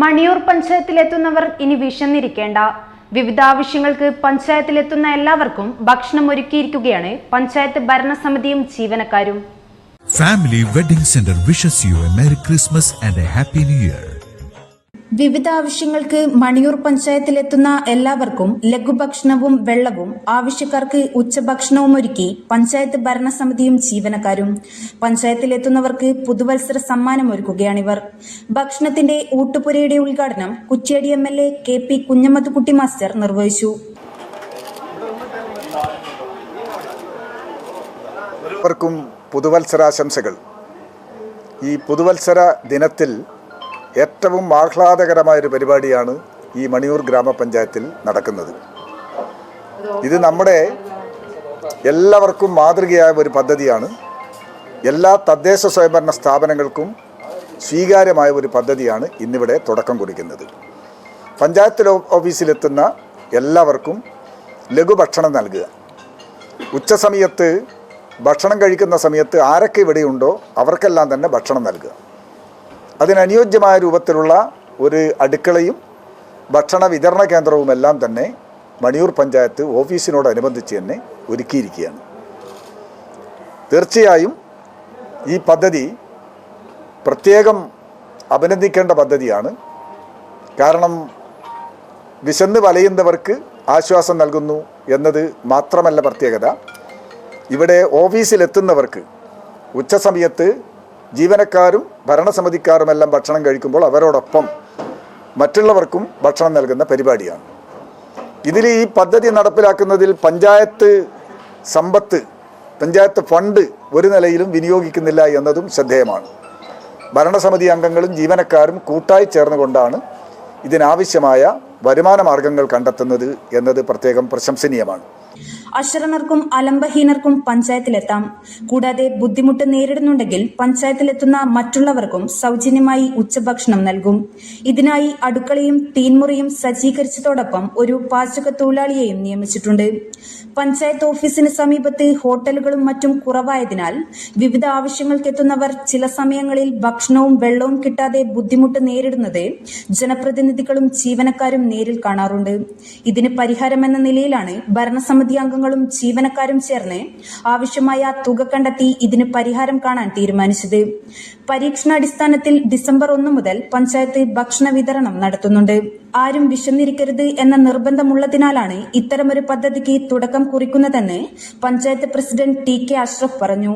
മണിയൂർ പഞ്ചായത്തിലെത്തുന്നവർ ഇനി വിശന്നിരിക്കേണ്ട. വിവിധ ആവശ്യങ്ങൾക്ക് പഞ്ചായത്തിലെത്തുന്ന എല്ലാവർക്കും ഭക്ഷണം ഒരുക്കിയിരിക്കുകയാണ് പഞ്ചായത്ത് ഭരണസമിതിയും ജീവനക്കാരും. Family wedding centre wishes U A merry Christmas and A happy new year. വിവിധ ആവശ്യങ്ങൾക്ക് മണിയൂർ പഞ്ചായത്തിലെത്തുന്ന എല്ലാവർക്കും ലഘുഭക്ഷണവും വെള്ളവും, ആവശ്യക്കാർക്ക് ഉച്ചഭക്ഷണവും ഒരുക്കി പഞ്ചായത്ത് ഭരണസമിതിയും ജീവനക്കാരും. പഞ്ചായത്തിലെത്തുന്നവർക്ക് പുതുവത്സര സമ്മാനം ഒരുക്കുകയാണിവർ. ഭക്ഷണത്തിന്റെ ഊട്ടുപുരയുടെ ഉദ്ഘാടനം Kuttiadi MLA KP Kunhammadkutty master നിർവഹിച്ചു. എല്ലാവർക്കും പുതുവത്സരാശംസകൾ. ഈ പുതുവത്സര ദിനത്തിൽ ഏറ്റവും ആഹ്ലാദകരമായൊരു പരിപാടിയാണ് ഈ മണിയൂർ ഗ്രാമപഞ്ചായത്തിൽ നടക്കുന്നത്. ഇത് നമ്മുടെ എല്ലാവർക്കും മാതൃകയായ ഒരു പദ്ധതിയാണ്. എല്ലാ തദ്ദേശ സ്വയംഭരണ സ്ഥാപനങ്ങൾക്കും സ്വീകാര്യമായ ഒരു പദ്ധതിയാണ് ഇന്നിവിടെ തുടക്കം കുറിക്കുന്നത്. പഞ്ചായത്ത് ഓഫീസിലെത്തുന്ന എല്ലാവർക്കും ലഘുഭക്ഷണം നൽകുക. ഉച്ചസമയത്ത് ഭക്ഷണം കഴിക്കുന്ന സമയത്ത് ആരൊക്കെ ഇവിടെയുണ്ടോ അവർക്കെല്ലാം തന്നെ ഭക്ഷണം നൽകുക. അതിനനുയോജ്യമായ രൂപത്തിലുള്ള ഒരു അടുക്കളയും ഭക്ഷണ വിതരണ കേന്ദ്രവുമെല്ലാം തന്നെ മണിയൂർ പഞ്ചായത്ത് ഓഫീസിനോടനുബന്ധിച്ച് തന്നെ ഒരുക്കിയിരിക്കുകയാണ്. തീർച്ചയായും ഈ പദ്ധതി പ്രത്യേകം അഭിനന്ദിക്കേണ്ട പദ്ധതിയാണ്. കാരണം വിശന്ന് വലയുന്നവർക്ക് ആശ്വാസം നൽകുന്നു എന്നത് മാത്രമല്ല പ്രത്യേകത, ഇവിടെ ഓഫീസിലെത്തുന്നവർക്ക് ഉച്ചസമയത്ത് ജീവനക്കാരും ഭരണസമിതിക്കാരുമെല്ലാം ഭക്ഷണം കഴിക്കുമ്പോൾ അവരോടൊപ്പം മറ്റുള്ളവർക്കും ഭക്ഷണം നൽകുന്ന പരിപാടിയാണ്. ഇതിൽ ഈ പദ്ധതി നടപ്പിലാക്കുന്നതിൽ പഞ്ചായത്ത് സമ്പത്ത്, പഞ്ചായത്ത് ഫണ്ട് ഒരു നിലയിലും വിനിയോഗിക്കുന്നില്ല എന്നതും ശ്രദ്ധേയമാണ്. ഭരണസമിതി അംഗങ്ങളും ജീവനക്കാരും കൂട്ടായി ചേർന്നുകൊണ്ടാണ് ഇതിനാവശ്യമായ വരുമാന മാർഗങ്ങൾ കണ്ടെത്തുന്നത് എന്നത് പ്രത്യേകം പ്രശംസനീയമാണ്. അശരണർക്കും അലംബഹീനർക്കും പഞ്ചായത്തിലെത്താം. കൂടാതെ ബുദ്ധിമുട്ട് നേരിടുന്നുണ്ടെങ്കിൽ പഞ്ചായത്തിലെത്തുന്ന മറ്റുള്ളവർക്കും സൗജന്യമായി ഉച്ചഭക്ഷണം നൽകും. ഇതിനായി അടുക്കളയും തീൻമുറിയും സജ്ജീകരിച്ചതോടൊപ്പം ഒരു പാചക തൊഴിലാളിയെയും നിയമിച്ചിട്ടുണ്ട്. പഞ്ചായത്ത് ഓഫീസിന് സമീപത്ത് ഹോട്ടലുകളും മറ്റും കുറവായതിനാൽ വിവിധ ആവശ്യങ്ങൾക്കെത്തുന്നവർ ചില സമയങ്ങളിൽ ഭക്ഷണവും വെള്ളവും കിട്ടാതെ ബുദ്ധിമുട്ട് നേരിടുന്നത് ജനപ്രതിനിധികളും ജീവനക്കാരും നേരിൽ കാണാറുണ്ട്. ഇതിന് പരിഹാരമെന്ന നിലയിലാണ് ഭരണസമിതി അംഗങ്ങളും ജീവനക്കാരും ചേർന്ന് ആവശ്യമായ തുക കണ്ടെത്തി ഇതിന് പരിഹാരം കാണാൻ തീരുമാനിച്ചത്. പരീക്ഷണാടിസ്ഥാനത്തിൽ ഡിസംബർ 1 മുതൽ പഞ്ചായത്ത് ഭക്ഷണ വിതരണം നടത്തുന്നുണ്ട്. ആരും വിശന്നിരിക്കരുത് എന്ന നിർബന്ധമുള്ളതിനാലാണ് ഇത്തരമൊരു പദ്ധതിക്ക് തുടക്കം കുറിക്കുന്നതെന്ന് പഞ്ചായത്ത് പ്രസിഡന്റ് TK അഷ്റഫ് പറഞ്ഞു.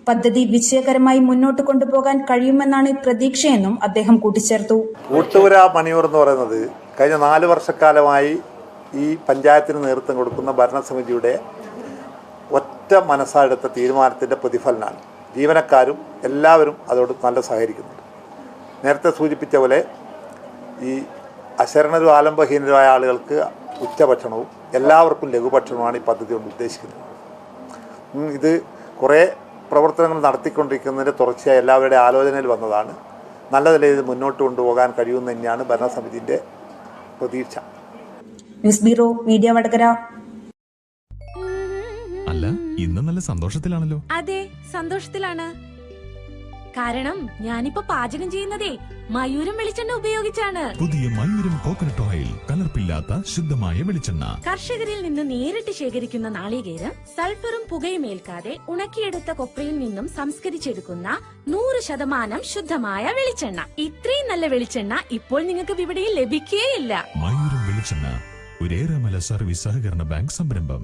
പദ്ധതി വിജയകരമായി മുന്നോട്ട് കൊണ്ടുപോകാൻ കഴിയുമെന്നാണ് പ്രതീക്ഷയെന്നും അദ്ദേഹം കൂട്ടിച്ചേർത്തു. ഊട്ടുപുര മണിയൂർ എന്ന് പറയുന്നത് കഴിഞ്ഞ 4 വർഷക്കാലമായി ഈ പഞ്ചായത്തിന് നേതൃത്വം കൊടുക്കുന്ന ഭരണസമിതിയുടെ ഒറ്റ മനസ്സായെടുത്ത തീരുമാനത്തിൻ്റെ പ്രതിഫലനമാണ്. ജീവനക്കാരും എല്ലാവരും അതോട് നല്ല സഹകരിക്കുന്നുണ്ട്. നേരത്തെ സൂചിപ്പിച്ച പോലെ ഈ അശരണരും ആലംബഹീനരുമായ ആളുകൾക്ക് ഉച്ചഭക്ഷണവും എല്ലാവർക്കും ലഘുഭക്ഷണവുമാണ് ഈ പദ്ധതി കൊണ്ട് ഉദ്ദേശിക്കുന്നത്. ഇത് കുറേ പ്രവർത്തനങ്ങൾ നടത്തിക്കൊണ്ടിരിക്കുന്നതിൻ്റെ തുടർച്ചയായി എല്ലാവരുടെ ആലോചനയിൽ വന്നതാണ്. നല്ല നിലയിൽ മുന്നോട്ട് കൊണ്ടുപോകാൻ കഴിയുമെന്ന് തന്നെയാണ് ഭരണസമിതിൻ്റെ പ്രതീക്ഷ. News bureau, media Vadakara. അല്ല, ഇന്ന് നല്ല സന്തോഷത്തിലാണല്ലോ. അതെ, സന്തോഷത്തിലാണ്. കാരണം ഞാനിപ്പോ പാചകം ചെയ്യുന്നതേ മയൂരം വെളിച്ചെണ്ണ ഉപയോഗിച്ചാണ്. പുതിയ മയൂരം കോക്കനട്ട് ഓയിൽ, കലർപ്പില്ലാത്ത ശുദ്ധമായ വെളിച്ചെണ്ണ. കർഷകരിൽ നിന്ന് നേരിട്ട് ശേഖരിക്കുന്ന നാളികേരം സൾഫറും പുകയും ഏൽക്കാതെ ഉണക്കിയെടുത്ത കൊപ്രയിൽ നിന്നും സംസ്കരിച്ചെടുക്കുന്ന 100% ശുദ്ധമായ വെളിച്ചെണ്ണ. ഇത്രയും നല്ല വെളിച്ചെണ്ണ ഇപ്പോൾ നിങ്ങൾക്ക് വിപണിയിൽ ലഭിക്കുകയില്ല. മയൂരം വെളിച്ചെണ്ണ, ഒരു ഏറെമല സർവീസ് സഹകരണ ബാങ്ക് സംരംഭം.